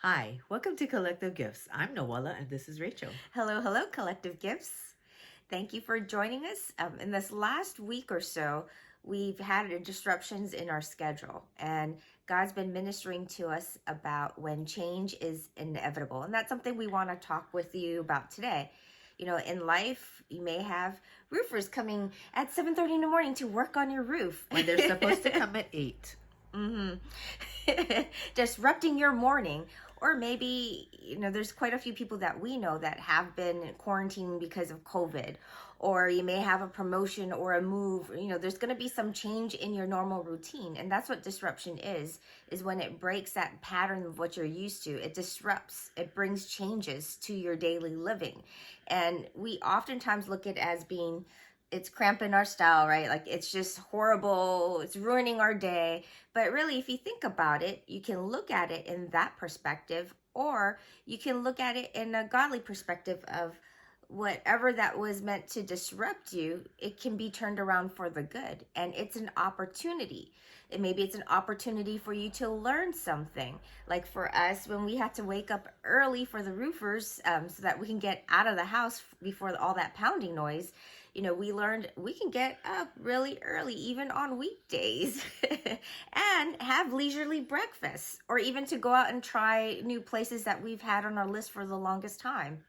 Hi, welcome to Collective Gifts. I'm Noella and this is Rachel. Hello, hello, Collective Gifts. Thank you for joining us. In this last week or so, we've had disruptions in our schedule, and God's been ministering to us about when change is inevitable. And that's something we want to talk with you about today. You know, in life, you may have roofers coming at 7:30 in the morning to work on your roof. When they're supposed to come at 8. Disrupting your morning. Or maybe, there's quite a few people that we know that have been quarantining because of COVID. Or you may have a promotion or a move. There's going to be some change in your normal routine. And that's what disruption is when it breaks that pattern of what you're used to. It disrupts, it brings changes to your daily living. And we oftentimes look at it as being it's cramping our style, right? Like it's just horrible. It's ruining our day. But really, if you think about it, you can look at it in that perspective, or you can look at it in a godly perspective of whatever that was meant to disrupt you, it can be turned around for the good. And it's an opportunity. And maybe it's an opportunity for you to learn something. Like for us, when we had to wake up early for the roofers so that we can get out of the house before all that pounding noise, we learned we can get up really early, even on weekdays, and have leisurely breakfasts, or even to go out and try new places that we've had on our list for the longest time.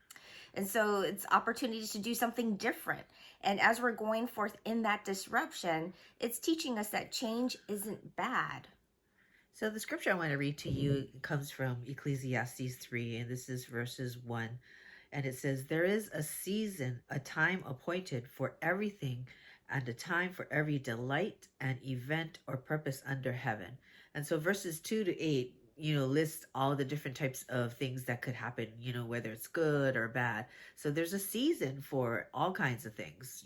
And so it's opportunities to do something different. And as we're going forth in that disruption, it's teaching us that change isn't bad. So the scripture I want to read to you comes from Ecclesiastes 3, and this is verses 1. And it says, "There is a season, a time appointed for everything, and a time for every delight and event or purpose under heaven." And so verses 2 to 8, list all the different types of things that could happen, whether it's good or bad. So there's a season for all kinds of things,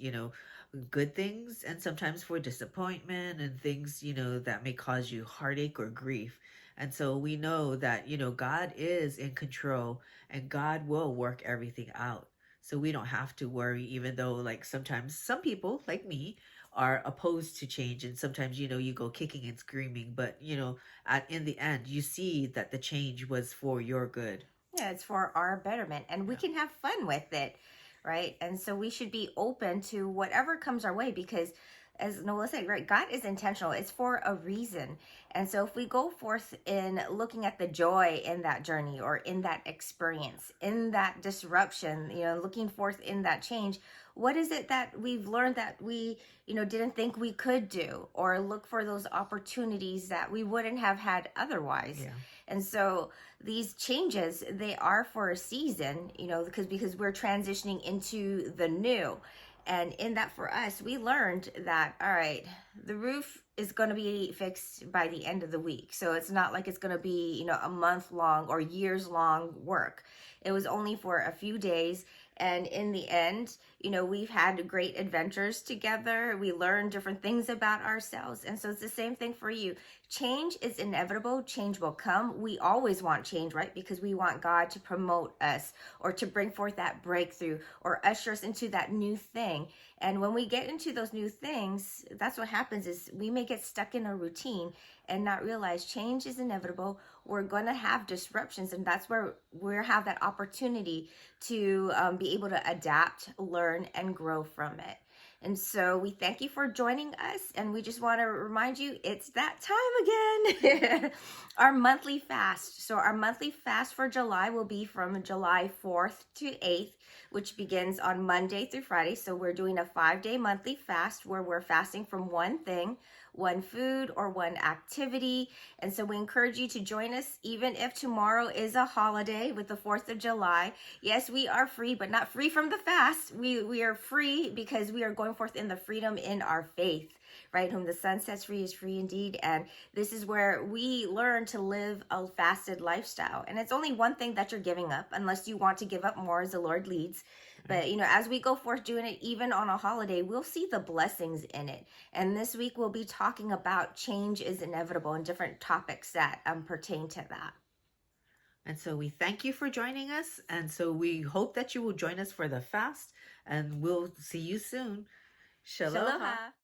good things, and sometimes for disappointment and things, that may cause you heartache or grief. And so we know that, God is in control and God will work everything out. So we don't have to worry, even though, like, sometimes some people, like me, are opposed to change. And sometimes, you go kicking and screaming. But, in the end, you see that the change was for your good. Yeah, it's for our betterment, and we Yeah. can have fun with it, right? And so we should be open to whatever comes our way because, as Noah said, right, God is intentional. It's for a reason. And so if we go forth in looking at the joy in that journey or in that experience, in that disruption, looking forth in that change, what is it that we've learned that we, didn't think we could do, or look for those opportunities that we wouldn't have had otherwise? Yeah. And so these changes, they are for a season, because we're transitioning into the new. And in that, for us, we learned that, all right, the roof is going to be fixed by the end of the week. So it's not like it's going to be, a month long or years long work. It was only for a few days. And in the end, we've had great adventures together. We learned different things about ourselves. And so it's the same thing for you. Change is inevitable. Change will come. We always want change, right? Because we want God to promote us or to bring forth that breakthrough or usher us into that new thing. And when we get into those new things, that's what happens is we may get stuck in a routine and not realize change is inevitable. We're going to have disruptions, and that's where we have that opportunity to be able to adapt, learn, and grow from it. And so we thank you for joining us, and we just want to remind you it's that time again. Our monthly fast. So our monthly fast for July will be from July 4th to 8th, which begins on Monday through Friday. So we're doing a 5-day monthly fast where we're fasting from one thing, one food, or one activity. And so we encourage you to join us, even if tomorrow is a holiday with the 4th of July. Yes, we are free, but not free from the fast. We are free because we are going forth in the freedom in our faith, right? Whom the Son sets free is free indeed. And this is where we learn to live a fasted lifestyle. And it's only one thing that you're giving up, unless you want to give up more as the Lord leads. But, as we go forth doing it, even on a holiday, we'll see the blessings in it. And this week we'll be talking about change is inevitable and different topics that pertain to that. And so we thank you for joining us. And so we hope that you will join us for the fast. And we'll see you soon. Shalom. Aloha.